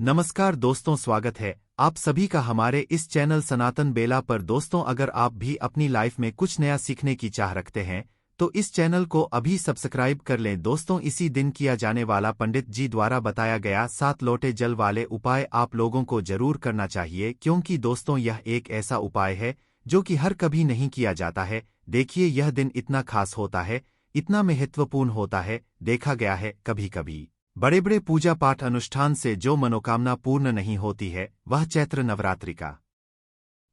नमस्कार दोस्तों, स्वागत है आप सभी का हमारे इस चैनल सनातन बेला पर। दोस्तों, अगर आप भी अपनी लाइफ में कुछ नया सीखने की चाह रखते हैं तो इस चैनल को अभी सब्सक्राइब कर लें। दोस्तों, इसी दिन किया जाने वाला पंडित जी द्वारा बताया गया 7 लोटे जल वाले उपाय आप लोगों को जरूर करना चाहिए, क्योंकि दोस्तों यह एक ऐसा उपाय है जो कि हर कभी नहीं किया जाता है। देखिए, यह दिन इतना खास होता है, इतना महत्वपूर्ण होता है। देखा गया है कभी कभी बड़े बड़े पूजा पाठ अनुष्ठान से जो मनोकामना पूर्ण नहीं होती है, वह चैत्र नवरात्रि का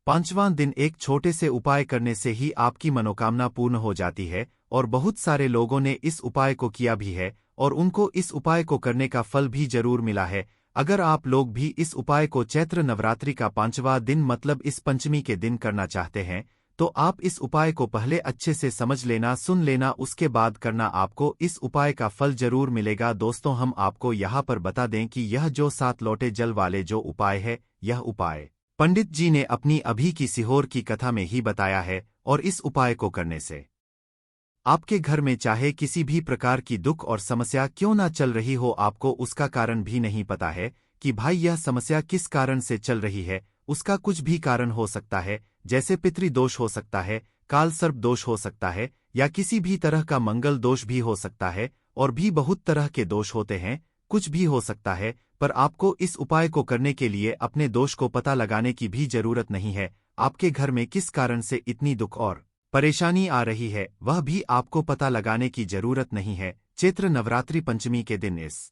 5वां दिन एक छोटे से उपाय करने से ही आपकी मनोकामना पूर्ण हो जाती है। और बहुत सारे लोगों ने इस उपाय को किया भी है और उनको इस उपाय को करने का फल भी जरूर मिला है। अगर आप लोग भी इस उपाय को चैत्र नवरात्रि का 5वां दिन मतलब इस पंचमी के दिन करना चाहते हैं तो आप इस उपाय को पहले अच्छे से समझ लेना, सुन लेना, उसके बाद करना। आपको इस उपाय का फल जरूर मिलेगा। दोस्तों, हम आपको यहाँ पर बता दें कि यह जो 7 लोटे जल वाले जो उपाय है, यह उपाय पंडित जी ने अपनी अभी की सीहोर की कथा में ही बताया है। और इस उपाय को करने से आपके घर में चाहे किसी भी प्रकार की दुख और समस्या क्यों ना चल रही हो, आपको उसका कारण भी नहीं पता है कि भाई यह समस्या किस कारण से चल रही है। उसका कुछ भी कारण हो सकता है, जैसे पितृदोष हो सकता है, काल सर्प दोष हो सकता है, या किसी भी तरह का मंगल दोष भी हो सकता है। और भी बहुत तरह के दोष होते हैं, कुछ भी हो सकता है। पर आपको इस उपाय को करने के लिए अपने दोष को पता लगाने की भी जरूरत नहीं है। आपके घर में किस कारण से इतनी दुख और परेशानी आ रही है, वह भी आपको पता लगाने की जरूरत नहीं है। चैत्र नवरात्रि पंचमी के दिन इस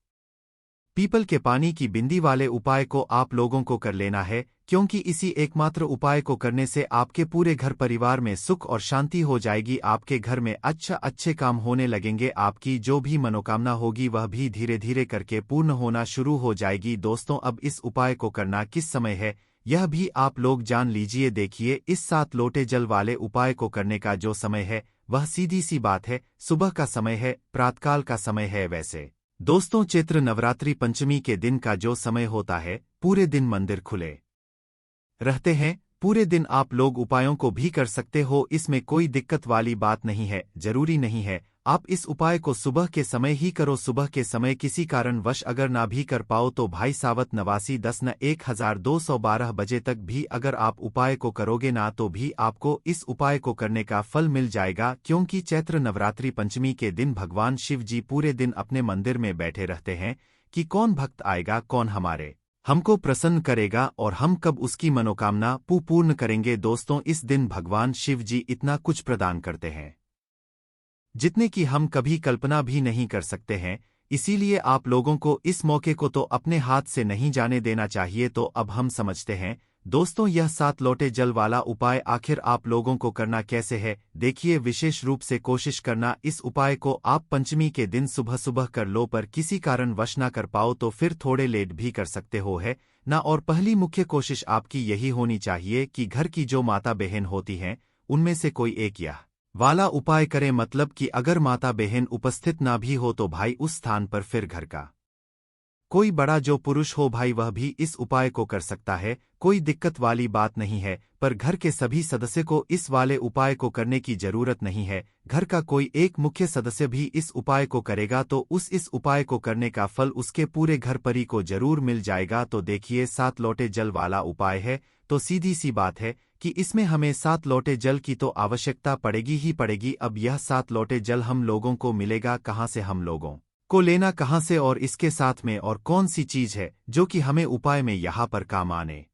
पीपल के पानी की बिंदी वाले उपाय को आप लोगों को कर लेना है, क्योंकि इसी एकमात्र उपाय को करने से आपके पूरे घर परिवार में सुख और शांति हो जाएगी। आपके घर में अच्छे काम होने लगेंगे। आपकी जो भी मनोकामना होगी वह भी धीरे धीरे करके पूर्ण होना शुरू हो जाएगी। दोस्तों, अब इस उपाय को करना किस समय है, यह भी आप लोग जान लीजिए। देखिए, इस 7 लोटे जल वाले उपाय को करने का जो समय है वह सीधी सी बात है, सुबह का समय है, प्रातःकाल का समय है। वैसे दोस्तों, चैत्र नवरात्रि पंचमी के दिन का जो समय होता है, पूरे दिन मंदिर खुले रहते हैं। पूरे दिन आप लोग उपायों को भी कर सकते हो, इसमें कोई दिक्कत वाली बात नहीं है। जरूरी नहीं है आप इस उपाय को सुबह के समय ही करो। सुबह के समय किसी कारणवश अगर ना भी कर पाओ तो भाई सावत 8910 बजे तक भी अगर आप उपाय को करोगे ना तो भी आपको इस उपाय को करने का फल मिल जाएगा। क्योंकि चैत्र नवरात्रि पंचमी के दिन भगवान शिव जी पूरे दिन अपने मंदिर में बैठे रहते हैं कि कौन भक्त आएगा, कौन हमको प्रसन्न करेगा और हम कब उसकी मनोकामना पूर्ण करेंगे। दोस्तों, इस दिन भगवान शिव जी इतना कुछ प्रदान करते हैं जितने की हम कभी कल्पना भी नहीं कर सकते हैं। इसीलिए आप लोगों को इस मौके को तो अपने हाथ से नहीं जाने देना चाहिए। तो अब हम समझते हैं दोस्तों, यह 7 लोटे जल वाला उपाय आखिर आप लोगों को करना कैसे है। देखिए, विशेष रूप से कोशिश करना इस उपाय को आप पंचमी के दिन सुबह सुबह कर लो, पर किसी कारणवश ना कर पाओ तो फिर थोड़े लेट भी कर सकते हो है ना। और पहली मुख्य कोशिश आपकी यही होनी चाहिए कि घर की जो माता बहन होती हैं उनमें से कोई एक यह वाला उपाय करें। मतलब कि अगर माता बहन उपस्थित ना भी हो तो भाई उस स्थान पर फिर घर का कोई बड़ा जो पुरुष हो भाई वह भी इस उपाय को कर सकता है, कोई दिक्कत वाली बात नहीं है। पर घर के सभी सदस्य को इस वाले उपाय को करने की जरूरत नहीं है। घर का कोई एक मुख्य सदस्य भी इस उपाय को करेगा तो इस उपाय को करने का फल उसके पूरे घर परी को जरूर मिल जाएगा। तो देखिए, 7 लोटे जल वाला उपाय है तो सीधी सी बात है कि इसमें हमें 7 लोटे जल की तो आवश्यकता पड़ेगी ही पड़ेगी। अब यह 7 लोटे जल हम लोगों को मिलेगा कहाँ से, हम लोगों को लेना कहाँ से, और इसके साथ में और कौन सी चीज है जो कि हमें उपाय में यहाँ पर काम आने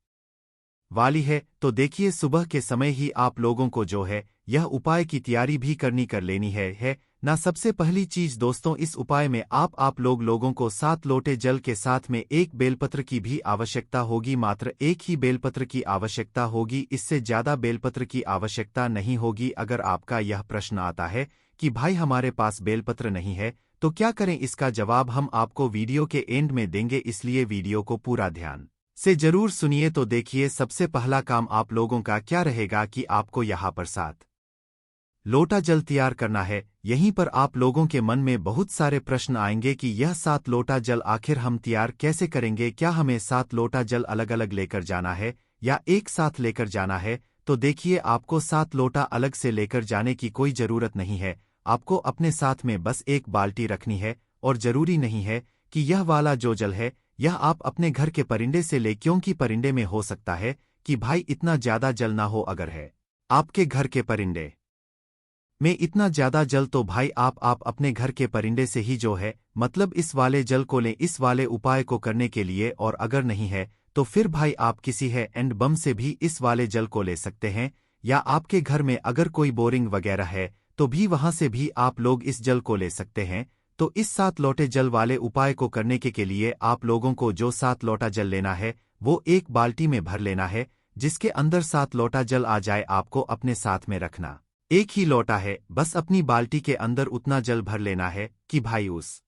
वाली है। तो देखिए, सुबह के समय ही आप लोगों को जो है यह उपाय की तैयारी भी कर लेनी है ना। सबसे पहली चीज दोस्तों, इस उपाय में आप लोगों को 7 लोटे जल के साथ में एक बेलपत्र की भी आवश्यकता होगी। मात्र एक ही बेलपत्र की आवश्यकता होगी, इससे ज्यादा बेलपत्र की आवश्यकता नहीं होगी। अगर आपका यह प्रश्न आता है कि भाई हमारे पास बेलपत्र नहीं है तो क्या करें, इसका जवाब हम आपको वीडियो के एंड में देंगे, इसलिए वीडियो को पूरा ध्यान से जरूर सुनिए। तो देखिए, सबसे पहला काम आप लोगों का क्या रहेगा कि आपको यहाँ पर 7 लोटा जल तैयार करना है। यहीं पर आप लोगों के मन में बहुत सारे प्रश्न आएंगे कि यह 7 लोटा जल आखिर हम तैयार कैसे करेंगे, क्या हमें 7 लोटा जल अलग अलग लेकर जाना है या एक साथ लेकर जाना है। तो देखिए, आपको 7 लोटा अलग से लेकर जाने की कोई जरूरत नहीं है। आपको अपने साथ में बस एक बाल्टी रखनी है और जरूरी नहीं है कि यह वाला जो जल है यह आप अपने घर के परिंदे से ले, क्योंकि परिंदे में हो सकता है कि भाई इतना ज्यादा जल ना हो। अगर है आपके घर के परिंदे में इतना ज्यादा जल तो भाई आप अपने घर के परिंदे से ही जो है मतलब इस वाले जल को लें, इस वाले उपाय को करने के लिए। और अगर नहीं है तो फिर भाई आप किसी है एंड बम से भी इस वाले जल को ले सकते हैं, या आपके घर में अगर कोई बोरिंग वगैरह है तो भी वहां से भी आप लोग इस जल को ले सकते हैं। तो इस 7 लोटे जल वाले उपाय को करने के लिए आप लोगों को जो 7 लोटा जल लेना है वो एक बाल्टी में भर लेना है, जिसके अंदर 7 लोटा जल आ जाए आपको अपने साथ में रखना। एक ही लोटा है, बस अपनी बाल्टी के अंदर उतना जल भर लेना है कि भाई उस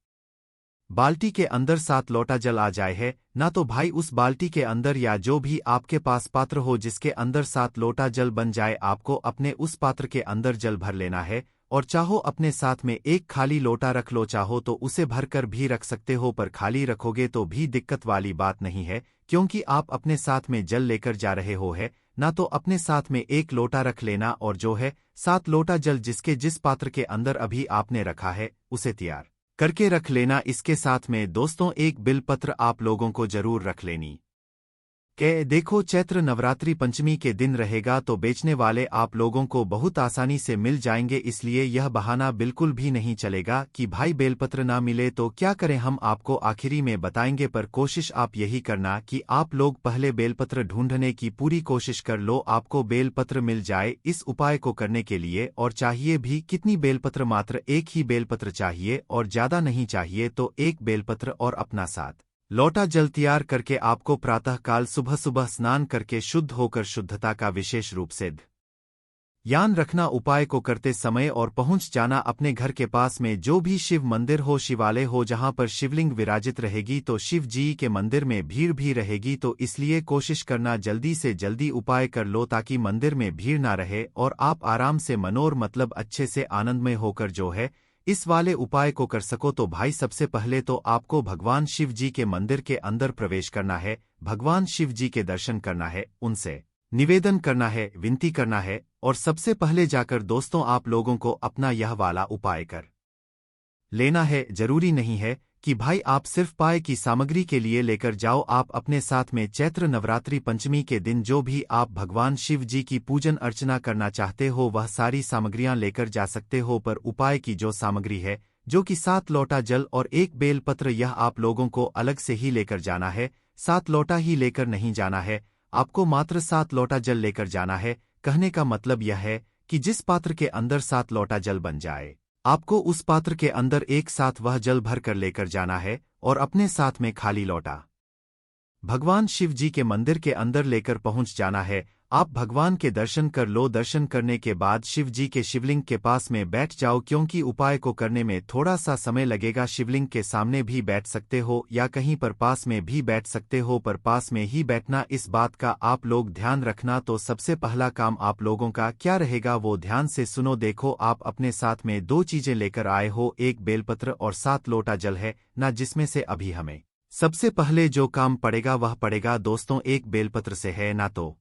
बाल्टी के अंदर 7 लोटा जल आ जाए है ना। तो भाई उस बाल्टी के अंदर या जो भी आपके पास पात्र हो जिसके अंदर 7 लोटा जल बन जाए, आपको अपने उस पात्र के अंदर जल भर लेना है। और चाहो अपने साथ में एक खाली लोटा रख लो, चाहो तो उसे भरकर भी रख सकते हो, पर खाली रखोगे तो भी दिक्कत वाली बात नहीं है, क्योंकि आप अपने साथ में जल लेकर जा रहे हो है ना। तो अपने साथ में एक लोटा रख लेना और जो है 7 लोटा जल जिस पात्र के अंदर अभी आपने रखा है उसे तैयार करके रख लेना। इसके साथ में दोस्तों एक बिलपत्र आप लोगों को जरूर रख लेनी। देखो चैत्र नवरात्रि पंचमी के दिन रहेगा तो बेचने वाले आप लोगों को बहुत आसानी से मिल जाएंगे, इसलिए यह बहाना बिल्कुल भी नहीं चलेगा कि भाई बेलपत्र ना मिले तो क्या करें। हम आपको आखिरी में बताएंगे, पर कोशिश आप यही करना कि आप लोग पहले बेलपत्र ढूंढने की पूरी कोशिश कर लो, आपको बेलपत्र मिल जाए इस उपाय को करने के लिए। और चाहिए भी कितनी बेलपत्र, मात्र एक ही बेलपत्र चाहिए और ज्यादा नहीं चाहिए, तो एक बेलपत्र और अपना साथ लोटा जल तैयार करके आपको प्रातःकाल सुबह सुबह स्नान करके शुद्ध होकर शुद्धता का विशेष रूप से ध्यान रखना उपाय को करते समय, और पहुंच जाना अपने घर के पास में जो भी शिव मंदिर हो, शिवालय हो, जहां पर शिवलिंग विराजित रहेगी। तो शिव जी के मंदिर में भीड़ भी रहेगी, तो इसलिए कोशिश करना जल्दी से जल्दी उपाय कर लो ताकि मंदिर में भीड़ ना रहे और आप आराम से मनोर मतलब अच्छे से आनंदमय होकर जो है इस वाले उपाय को कर सको। तो भाई सबसे पहले तो आपको भगवान शिव जी के मंदिर के अंदर प्रवेश करना है, भगवान शिव जी के दर्शन करना है, उनसे निवेदन करना है, विनती करना है। और सबसे पहले जाकर दोस्तों आप लोगों को अपना यह वाला उपाय कर लेना है। जरूरी नहीं है कि भाई आप सिर्फ पाए की सामग्री के लिए लेकर जाओ, आप अपने साथ में चैत्र नवरात्रि पंचमी के दिन जो भी आप भगवान शिव जी की पूजन अर्चना करना चाहते हो वह सारी सामग्रियां लेकर जा सकते हो। पर उपाय की जो सामग्री है जो कि 7 लोटा जल और एक बेलपत्र, यह आप लोगों को अलग से ही लेकर जाना है। 7 लोटा ही लेकर नहीं जाना है, आपको मात्र 7 लोटा जल लेकर जाना है। कहने का मतलब यह है कि जिस पात्र के अंदर 7 लोटा जल बन जाए आपको उस पात्र के अंदर एक साथ वह जल भर कर लेकर जाना है और अपने साथ में खाली लोटा भगवान शिव जी के मंदिर के अंदर लेकर पहुंच जाना है। आप भगवान के दर्शन कर लो, दर्शन करने के बाद शिव जी के शिवलिंग के पास में बैठ जाओ, क्योंकि उपाय को करने में थोड़ा सा समय लगेगा। शिवलिंग के सामने भी बैठ सकते हो या कहीं पर पास में भी बैठ सकते हो, पर पास में ही बैठना, इस बात का आप लोग ध्यान रखना। तो सबसे पहला काम आप लोगों का क्या रहेगा वो ध्यान से सुनो। देखो आप अपने साथ में 2 चीजें लेकर आए हो, एक बेलपत्र और 7 लोटा जल है ना, जिसमें से अभी हमें सबसे पहले जो काम पड़ेगा वह पड़ेगा दोस्तों एक बेलपत्र से है ना। तो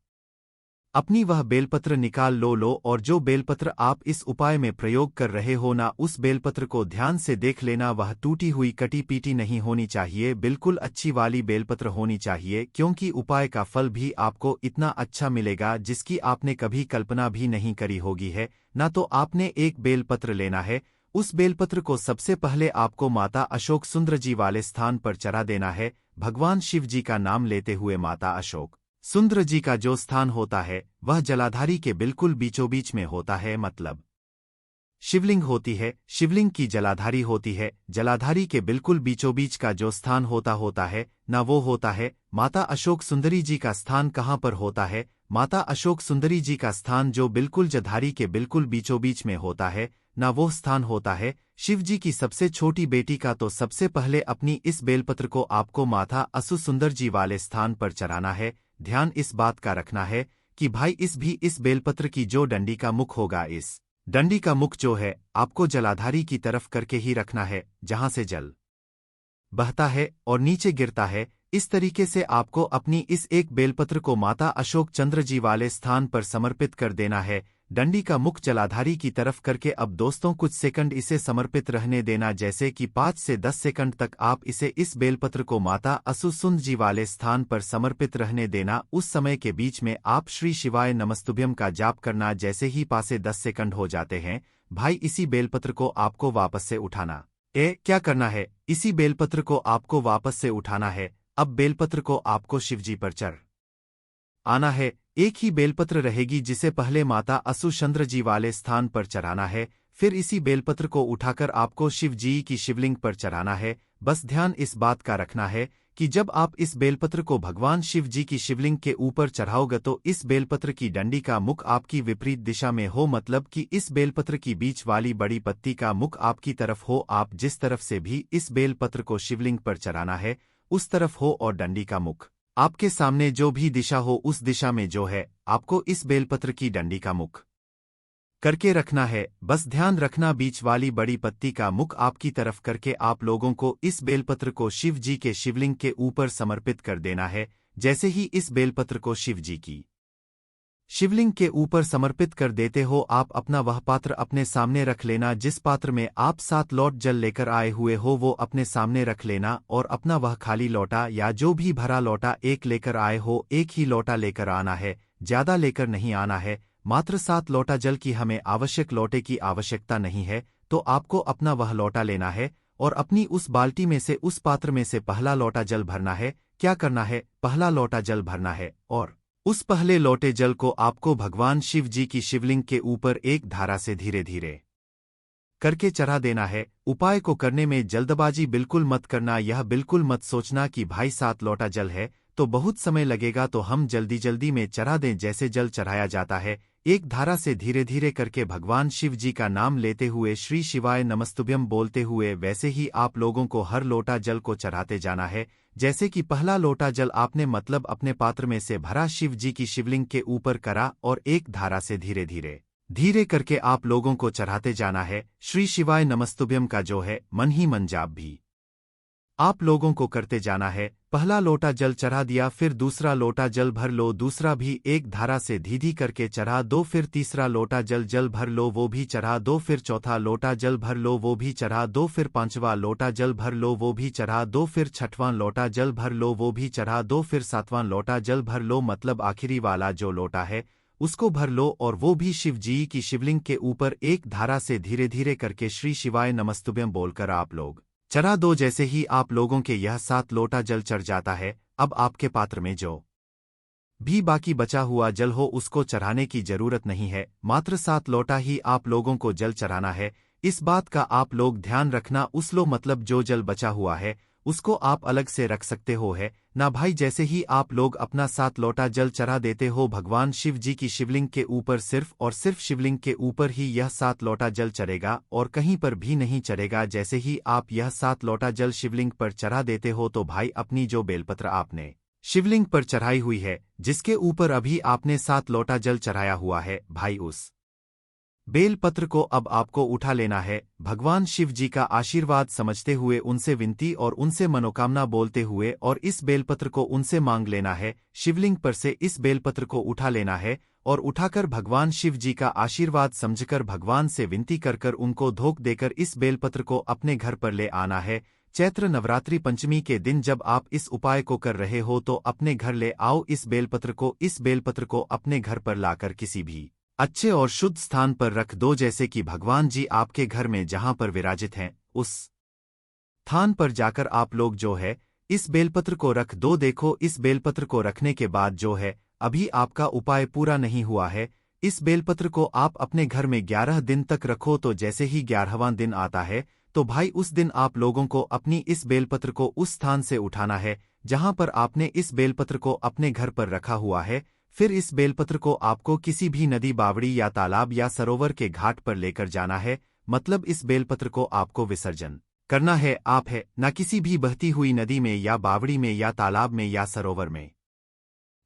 अपनी वह बेलपत्र निकाल लो और जो बेलपत्र आप इस उपाय में प्रयोग कर रहे हो ना, उस बेलपत्र को ध्यान से देख लेना, वह टूटी हुई कटी पीटी नहीं होनी चाहिए, बिल्कुल अच्छी वाली बेलपत्र होनी चाहिए, क्योंकि उपाय का फल भी आपको इतना अच्छा मिलेगा जिसकी आपने कभी कल्पना भी नहीं करी होगी है ना। तो आपने एक बेलपत्र लेना है, उस बेलपत्र को सबसे पहले आपको माता अशोक सुंदर जी वाले स्थान पर चढ़ा देना है। भगवान शिव जी का नाम लेते हुए माता अशोक सुंदर जी का जो स्थान होता है वह जलाधारी के बिल्कुल बीचों बीच में होता है, मतलब शिवलिंग होती है, शिवलिंग की जलाधारी होती है, जलाधारी के बिल्कुल बीचों बीच का जो स्थान होता है ना, वो होता है माता अशोक सुंदरी जी का स्थान। कहाँ पर होता है माता अशोक सुंदरी जी का स्थान? जो बिल्कुल जलाधारी के बिल्कुल बीचों बीच में होता है ना, वो स्थान होता है शिव जी की सबसे छोटी बेटी का। तो सबसे पहले अपनी इस बेलपत्र को आपको माता असु सुंदर जी वाले स्थान पर चढ़ाना है। ध्यान इस बात का रखना है कि भाई इस बेलपत्र की जो डंडी का मुख होगा, इस डंडी का मुख जो है आपको जलाधारी की तरफ करके ही रखना है, जहां से जल बहता है और नीचे गिरता है। इस तरीके से आपको अपनी इस एक बेलपत्र को माता अशोक चंद्र जी वाले स्थान पर समर्पित कर देना है। डंडी का मुख जलाधारी की तरफ करके अब दोस्तों कुछ सेकंड इसे समर्पित रहने देना, जैसे कि 5 से 10 सेकंड तक आप इसे इस बेलपत्र को माता असुसुंद जी वाले स्थान पर समर्पित रहने देना। उस समय के बीच में आप श्री शिवाय नमस्तुभ्यम का जाप करना। जैसे ही पासे 10 सेकंड हो जाते हैं भाई, इसी बेलपत्र को आपको वापस से उठाना। क्या करना है? इसी बेलपत्र को आपको वापस से उठाना है। अब बेलपत्र को आपको शिवजी पर चढ़ आना है। एक ही बेलपत्र रहेगी जिसे पहले माता असुचंद्र जी वाले स्थान पर चढ़ाना है, फिर इसी बेलपत्र को उठाकर आपको शिव जी की शिवलिंग पर चढ़ाना है। बस ध्यान इस बात का रखना है कि जब आप इस बेलपत्र को भगवान शिव जी की शिवलिंग के ऊपर चढ़ाओगे तो इस बेलपत्र की डंडी का मुख आपकी विपरीत दिशा में हो, मतलब कि इस बेलपत्र की बीच वाली बड़ी पत्ती का मुख आपकी तरफ हो। आप जिस तरफ से भी इस बेलपत्र को शिवलिंग पर चढ़ाना है उस तरफ हो, और डंडी का मुख आपके सामने जो भी दिशा हो उस दिशा में जो है आपको इस बेलपत्र की डंडी का मुख करके रखना है। बस ध्यान रखना, बीच वाली बड़ी पत्ती का मुख आपकी तरफ करके आप लोगों को इस बेलपत्र को शिव जी के शिवलिंग के ऊपर समर्पित कर देना है। जैसे ही इस बेलपत्र को शिव जी की शिवलिंग के ऊपर समर्पित कर देते हो, आप अपना वह पात्र अपने सामने रख लेना। जिस पात्र में आप 7 लौट जल लेकर आए हुए हो वो अपने सामने रख लेना, और अपना वह खाली लोटा या जो भी भरा लोटा एक लेकर आए हो एक ही लोटा लेकर आना है, ज्यादा लेकर नहीं आना है। मात्र 7 लोटा जल की हमें आवश्यक, लोटे की आवश्यकता नहीं है। तो आपको अपना वह लोटा लेना है और अपनी उस बाल्टी में से, उस पात्र में से पहला लोटा जल भरना है। क्या करना है? पहला लोटा जल भरना है और उस पहले लोटे जल को आपको भगवान शिव जी की शिवलिंग के ऊपर एक धारा से धीरे धीरे करके चढ़ा देना है। उपाय को करने में जल्दबाजी बिल्कुल मत करना। यह बिल्कुल मत सोचना कि भाई 7 लोटा जल है तो बहुत समय लगेगा तो हम जल्दी जल्दी में चढ़ा दें। जैसे जल चढ़ाया जाता है एक धारा से धीरे धीरे करके भगवान शिव जी का नाम लेते हुए, श्री शिवाय नमस्तुभ्यम बोलते हुए, वैसे ही आप लोगों को हर लोटा जल को चढ़ाते जाना है। जैसे कि पहला लोटा जल आपने मतलब अपने पात्र में से भरा शिव जी की शिवलिंग के ऊपर करा और एक धारा से धीरे धीरे धीरे करके आप लोगों को चढ़ाते जाना है। श्री शिवाय नमस्तुभ्यम का जो है मन ही मन जाप भी आप लोगों को करते जाना है। पहला लोटा जल चढ़ा दिया, फिर दूसरा लोटा जल भर लो, दूसरा भी एक धारा से धीधी करके चढ़ा दो, फिर तीसरा लोटा जल भर लो, वो भी चढ़ा दो, फिर चौथा लोटा जल भर लो, वो भी चढ़ा दो, फिर पांचवा लोटा जल भर लो, वो भी चढ़ा दो, फिर छठवां लोटा जल भर लो, वो भी चढ़ा दो, फिर सातवां लोटा जल भर लो, मतलब आखिरी वाला जो लोटा है उसको भर लो, और वो भी शिव जी की शिवलिंग के ऊपर एक धारा से धीरे धीरे करके श्री शिवाय नमस्तुभ्यम बोलकर आप लोग चढ़ा दो। जैसे ही आप लोगों के यह 7 लोटा जल चढ़ जाता है, अब आपके पात्र में जो भी बाकी बचा हुआ जल हो उसको चढ़ाने की जरूरत नहीं है। मात्र 7 लोटा ही आप लोगों को जल चढ़ाना है। इस बात का आप लोग ध्यान रखना। उस लो मतलब जो जल बचा हुआ है उसको आप अलग से रख सकते हो है ना भाई। जैसे ही आप लोग अपना 7 लोटा जल चढ़ा देते हो भगवान शिव जी की शिवलिंग के ऊपर, सिर्फ और सिर्फ शिवलिंग के ऊपर ही यह 7 लोटा जल चढ़ेगा और कहीं पर भी नहीं चढ़ेगा। जैसे ही आप यह 7 लोटा जल शिवलिंग पर चढ़ा देते हो तो भाई अपनी जो बेलपत्र आपने शिवलिंग पर चढ़ाई हुई है, जिसके ऊपर अभी आपने 7 लोटा जल चढ़ाया हुआ है, भाई उस बेलपत्र को अब आपको उठा लेना है। भगवान शिव जी का आशीर्वाद समझते हुए, उनसे विनती और उनसे मनोकामना बोलते हुए, और इस बेलपत्र को उनसे मांग लेना है। शिवलिंग पर से इस बेलपत्र को उठा लेना है और उठाकर भगवान शिव जी का आशीर्वाद समझकर भगवान से विनती कर उनको धोख देकर इस बेलपत्र को अपने घर पर ले आना है। चैत्र नवरात्रि पंचमी के दिन जब आप इस उपाय को कर रहे हो तो अपने घर ले आओ इस बेलपत्र को। इस बेलपत्र को अपने घर पर लाकर किसी भी अच्छे और शुद्ध स्थान पर रख दो, जैसे कि भगवान जी आपके घर में जहां पर विराजित हैं उस स्थान पर जाकर आप लोग जो है इस बेलपत्र को रख दो। देखो, इस बेलपत्र को रखने के बाद जो है अभी आपका उपाय पूरा नहीं हुआ है। इस बेलपत्र को आप अपने घर में 11 दिन तक रखो। तो जैसे ही 11वां दिन आता है तो भाई उस दिन आप लोगों को अपनी इस बेलपत्र को उस स्थान से उठाना है जहां पर आपने इस बेलपत्र को अपने घर पर रखा हुआ है। फिर इस बेलपत्र को आपको किसी भी नदी, बावड़ी या तालाब या सरोवर के घाट पर लेकर जाना है। मतलब इस बेलपत्र को आपको विसर्जन करना है, आप है ना किसी भी बहती हुई नदी में या बावड़ी में या तालाब में या सरोवर में।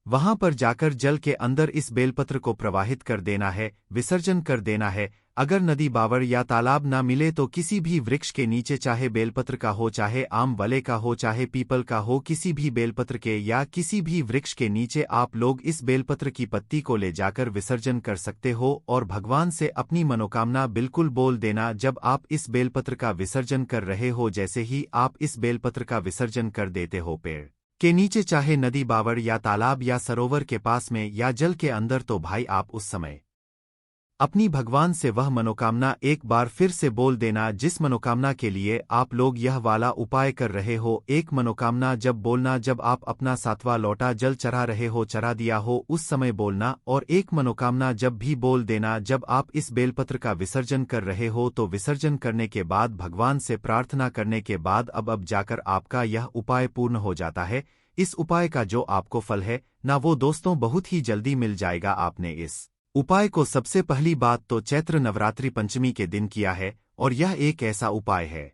वहां पर जाकर जल के अंदर इस बेलपत्र को प्रवाहित कर देना है, विसर्जन कर देना है। अगर नदी बावड़ या तालाब ना मिले तो किसी भी वृक्ष के नीचे, चाहे बेलपत्र का हो, चाहे आम वले का हो, चाहे पीपल का हो, किसी भी बेलपत्र के या किसी भी वृक्ष के नीचे आप लोग इस बेलपत्र की पत्ती को ले जाकर विसर्जन कर सकते हो और भगवान से अपनी मनोकामना बिल्कुल बोल देना। जब आप इस बेलपत्र का विसर्जन कर रहे हो, जैसे ही आप इस बेलपत्र का विसर्जन कर देते हो पेड़ के नीचे, चाहे नदी बावड़ या तालाब या सरोवर के पास में या जल के अंदर, तो भाई आप उस समय अपनी भगवान से वह मनोकामना एक बार फिर से बोल देना, जिस मनोकामना के लिए आप लोग यह वाला उपाय कर रहे हो। एक मनोकामना जब बोलना, जब आप अपना 7वां लोटा जल चढ़ा रहे हो, चढ़ा दिया हो, उस समय बोलना। और एक मनोकामना जब भी बोल देना जब आप इस बेलपत्र का विसर्जन कर रहे हो, तो विसर्जन करने के बाद भगवान से प्रार्थना करने के बाद अब जाकर आपका यह उपाय पूर्ण हो जाता है। इस उपाय का जो आपको फल है ना, वो दोस्तों बहुत ही जल्दी मिल जाएगा। आपने इस उपाय को सबसे पहली बात तो चैत्र नवरात्रि पंचमी के दिन किया है, और यह एक ऐसा उपाय है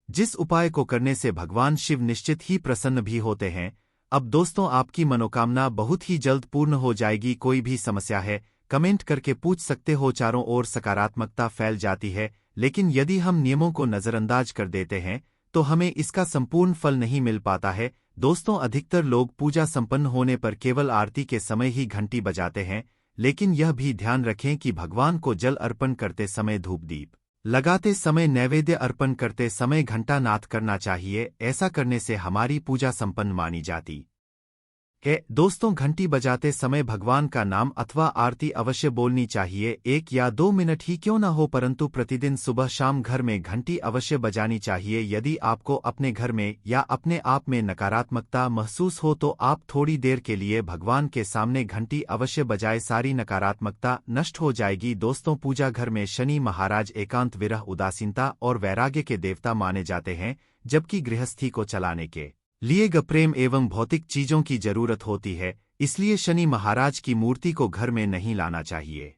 जिस उपाय को करने से भगवान शिव निश्चित ही प्रसन्न भी होते हैं। अब दोस्तों, आपकी मनोकामना बहुत ही जल्द पूर्ण हो जाएगी। कोई भी समस्या है कमेंट करके पूछ सकते हो। चारों ओर सकारात्मकता फैल जाती है, लेकिन यदि हम नियमों को नज़रअंदाज कर देते हैं तो हमें इसका संपूर्ण फल नहीं मिल पाता है। दोस्तों, अधिकतर लोग पूजा संपन्न होने पर केवल आरती के समय ही घंटी बजाते हैं, लेकिन यह भी ध्यान रखें कि भगवान को जल अर्पण करते समय, धूप दीप लगाते समय, नैवेद्य अर्पण करते समय घंटा नाद करना चाहिए। ऐसा करने से हमारी पूजा संपन्न मानी जाती है। दोस्तों, घंटी बजाते समय भगवान का नाम अथवा आरती अवश्य बोलनी चाहिए। 1 या 2 मिनट ही क्यों न हो, परंतु प्रतिदिन सुबह शाम घर में घंटी अवश्य बजानी चाहिए। यदि आपको अपने घर में या अपने आप में नकारात्मकता महसूस हो तो आप थोड़ी देर के लिए भगवान के सामने घंटी अवश्य बजाए, सारी नकारात्मकता नष्ट हो जाएगी। दोस्तों, पूजा घर में शनि महाराज एकांत, विरह, उदासीनता और वैराग्य के देवता माने जाते हैं, जबकि गृहस्थी को चलाने के लिए प्रेम एवं भौतिक चीजों की जरूरत होती है। इसलिए शनि महाराज की मूर्ति को घर में नहीं लाना चाहिए।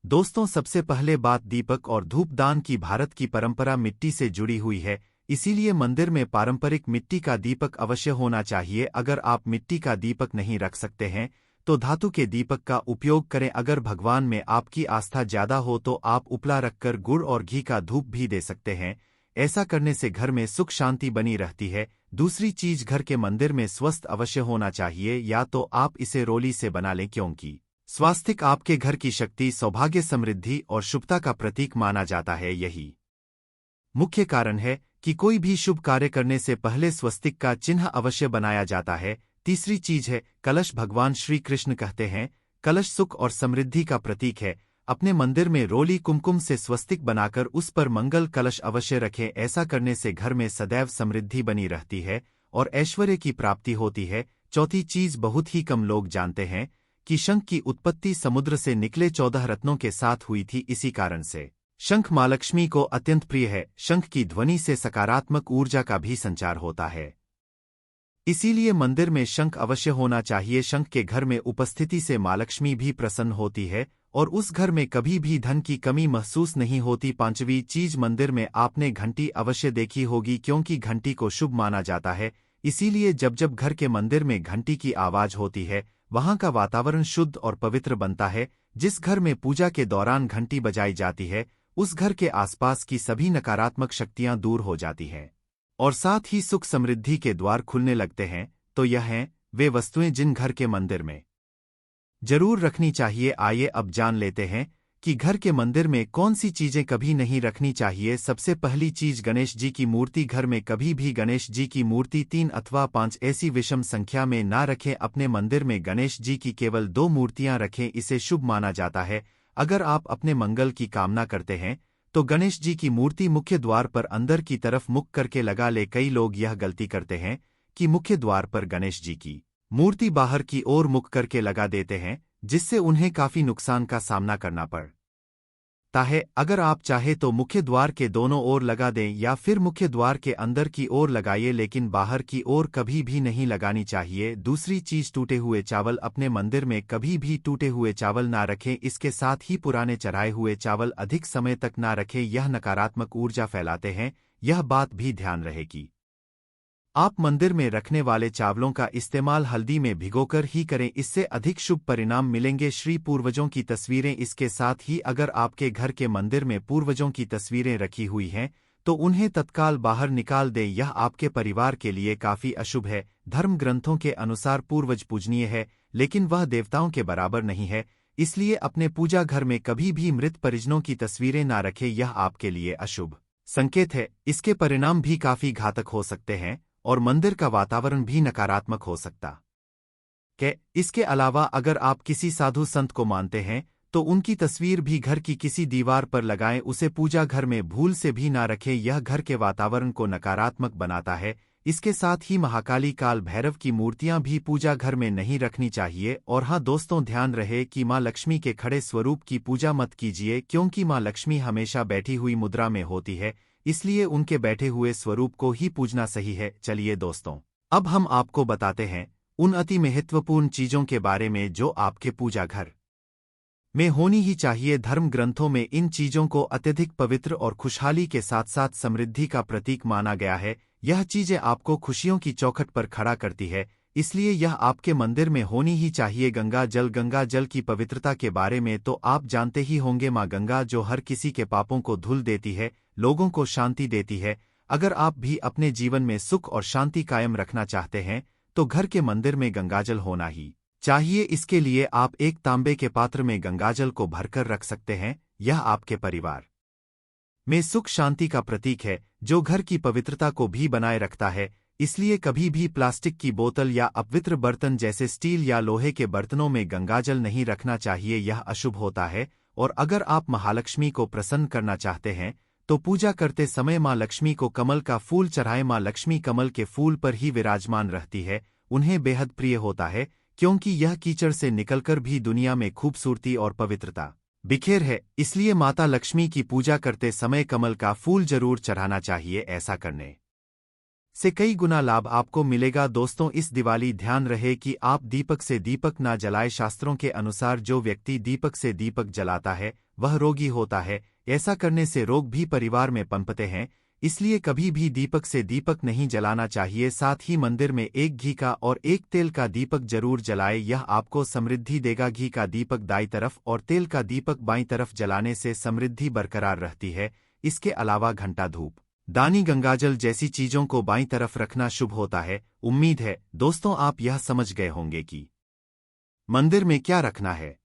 दोस्तों, सबसे पहले बात दीपक और धूप दान की। भारत की परंपरा मिट्टी से जुड़ी हुई है, इसीलिए मंदिर में पारंपरिक मिट्टी का दीपक अवश्य होना चाहिए। अगर आप मिट्टी का दीपक नहीं रख सकते हैं तो धातु के दीपक का उपयोग करें। अगर भगवान में आपकी आस्था ज्यादा हो तो आप उपला रखकर गुड़ और घी का धूप भी दे सकते हैं। ऐसा करने से घर में सुख शांति बनी रहती है। दूसरी चीज, घर के मंदिर में स्वस्थ अवश्य होना चाहिए। या तो आप इसे रोली से बना लें, क्योंकि स्वास्तिक आपके घर की शक्ति, सौभाग्य, समृद्धि और शुभता का प्रतीक माना जाता है। यही मुख्य कारण है कि कोई भी शुभ कार्य करने से पहले स्वस्तिक का चिन्ह अवश्य बनाया जाता है। तीसरी चीज है कलश। भगवान श्री कृष्ण कहते हैं कलश सुख और समृद्धि का प्रतीक है। अपने मंदिर में रोली कुमकुम से स्वस्तिक बनाकर उस पर मंगल कलश अवश्य रखें। ऐसा करने से घर में सदैव समृद्धि बनी रहती है और ऐश्वर्य की प्राप्ति होती है। चौथी चीज, बहुत ही कम लोग जानते हैं कि शंख की उत्पत्ति समुद्र से निकले 14 रत्नों के साथ हुई थी। इसी कारण से शंख मां लक्ष्मी को अत्यंत प्रिय है। शंख की ध्वनि से सकारात्मक ऊर्जा का भी संचार होता है, इसीलिए मंदिर में शंख अवश्य होना चाहिए। शंख के घर में उपस्थिति से मां लक्ष्मी भी प्रसन्न होती है और उस घर में कभी भी धन की कमी महसूस नहीं होती। पांचवी चीज, मंदिर में आपने घंटी अवश्य देखी होगी, क्योंकि घंटी को शुभ माना जाता है। इसीलिए जब जब घर के मंदिर में घंटी की आवाज होती है, वहां का वातावरण शुद्ध और पवित्र बनता है। जिस घर में पूजा के दौरान घंटी बजाई जाती है, उस घर के आसपास की सभी नकारात्मक शक्तियां दूर हो जाती हैं और साथ ही सुख समृद्धि के द्वार खुलने लगते हैं। तो यह हैं वे वस्तुएं जिन घर के मंदिर में जरूर रखनी चाहिए। आइए अब जान लेते हैं कि घर के मंदिर में कौन सी चीजें कभी नहीं रखनी चाहिए। सबसे पहली चीज, गणेश जी की मूर्ति। घर में कभी भी गणेश जी की मूर्ति 3 अथवा 5 ऐसी विषम संख्या में ना रखें। अपने मंदिर में गणेश जी की केवल 2 मूर्तियां रखें, इसे शुभ माना जाता है। अगर आप अपने मंगल की कामना करते हैं तो गणेश जी की मूर्ति मुख्य द्वार पर अंदर की तरफ मुख करके लगा ले। कई लोग यह गलती करते हैं कि मुख्य द्वार पर गणेश जी की मूर्ति बाहर की ओर मुख करके लगा देते हैं, जिससे उन्हें काफी नुकसान का सामना करना पड़ता है। अगर आप चाहे तो मुख्य द्वार के दोनों ओर लगा दें या फिर मुख्य द्वार के अंदर की ओर लगाइए, लेकिन बाहर की ओर कभी भी नहीं लगानी चाहिए। दूसरी चीज, टूटे हुए चावल। अपने मंदिर में कभी भी टूटे हुए चावल ना रखें। इसके साथ ही पुराने चढ़ाए हुए चावल अधिक समय तक ना रखें, यह नकारात्मक ऊर्जा फैलाते हैं। यह बात भी ध्यान रहेगी। आप मंदिर में रखने वाले चावलों का इस्तेमाल हल्दी में भिगोकर ही करें, इससे अधिक शुभ परिणाम मिलेंगे। श्री पूर्वजों की तस्वीरें। इसके साथ ही अगर आपके घर के मंदिर में पूर्वजों की तस्वीरें रखी हुई हैं तो उन्हें तत्काल बाहर निकाल दें, यह आपके परिवार के लिए काफी अशुभ है। धर्म ग्रंथों के अनुसार पूर्वज पूजनीय है, लेकिन वह देवताओं के बराबर नहीं है, इसलिए अपने पूजा घर में कभी भी मृत परिजनों की तस्वीरें ना रखें, यह आपके लिए अशुभ संकेत है। इसके परिणाम भी काफी घातक हो सकते हैं और मंदिर का वातावरण भी नकारात्मक हो सकता है। इसके अलावा अगर आप किसी साधु संत को मानते हैं तो उनकी तस्वीर भी घर की किसी दीवार पर लगाएं, उसे पूजा घर में भूल से भी ना रखें, यह घर के वातावरण को नकारात्मक बनाता है। इसके साथ ही महाकाली काल भैरव की मूर्तियां भी पूजा घर में नहीं रखनी चाहिए। और हाँ दोस्तों, ध्यान रहे कि मां लक्ष्मी के खड़े स्वरूप की पूजा मत कीजिए, क्योंकि मां लक्ष्मी हमेशा बैठी हुई मुद्रा में होती है, इसलिए उनके बैठे हुए स्वरूप को ही पूजना सही है। चलिए दोस्तों, अब हम आपको बताते हैं उन अति महत्वपूर्ण चीजों के बारे में जो आपके पूजा घर में होनी ही चाहिए। धर्म ग्रंथों में इन चीजों को अत्यधिक पवित्र और खुशहाली के साथ साथ समृद्धि का प्रतीक माना गया है। यह चीजें आपको खुशियों की चौखट पर खड़ा करती है, इसलिए यह आपके मंदिर में होनी ही चाहिए। गंगा जल की पवित्रता के बारे में तो आप जानते ही होंगे। मां गंगा जो हर किसी के पापों को धुल देती है, लोगों को शांति देती है। अगर आप भी अपने जीवन में सुख और शांति कायम रखना चाहते हैं तो घर के मंदिर में गंगाजल होना ही चाहिए। इसके लिए आप एक तांबे के पात्र में गंगाजल को भरकर रख सकते हैं। यह आपके परिवार में सुख शांति का प्रतीक है, जो घर की पवित्रता को भी बनाए रखता है। इसलिए कभी भी प्लास्टिक की बोतल या अपवित्र बर्तन जैसे स्टील या लोहे के बर्तनों में गंगाजल नहीं रखना चाहिए, यह अशुभ होता है। और अगर आप महालक्ष्मी को प्रसन्न करना चाहते हैं तो पूजा करते समय मां लक्ष्मी को कमल का फूल चढ़ाएं। मां लक्ष्मी कमल के फूल पर ही विराजमान रहती है, उन्हें बेहद प्रिय होता है, क्योंकि यह कीचड़ से निकलकर भी दुनिया में खूबसूरती और पवित्रता बिखेर है। इसलिए माता लक्ष्मी की पूजा करते समय कमल का फूल जरूर चढ़ाना चाहिए। ऐसा करने से कई गुना लाभ आपको मिलेगा। दोस्तों, इस दिवाली ध्यान रहे कि आप दीपक से दीपक ना जलाए। शास्त्रों के अनुसार जो व्यक्ति दीपक से दीपक जलाता है वह रोगी होता है। ऐसा करने से रोग भी परिवार में पनपते हैं, इसलिए कभी भी दीपक से दीपक नहीं जलाना चाहिए। साथ ही मंदिर में एक घी का और एक तेल का दीपक जरूर जलाए, यह आपको समृद्धि देगा। घी का दीपक दाईं तरफ और तेल का दीपक बाईं तरफ जलाने से समृद्धि बरकरार रहती है। इसके अलावा घंटा, धूप दानी, गंगाजल जैसी चीजों को बाईं तरफ रखना शुभ होता है। उम्मीद है दोस्तों आप यह समझ गए होंगे कि मंदिर में क्या रखना है।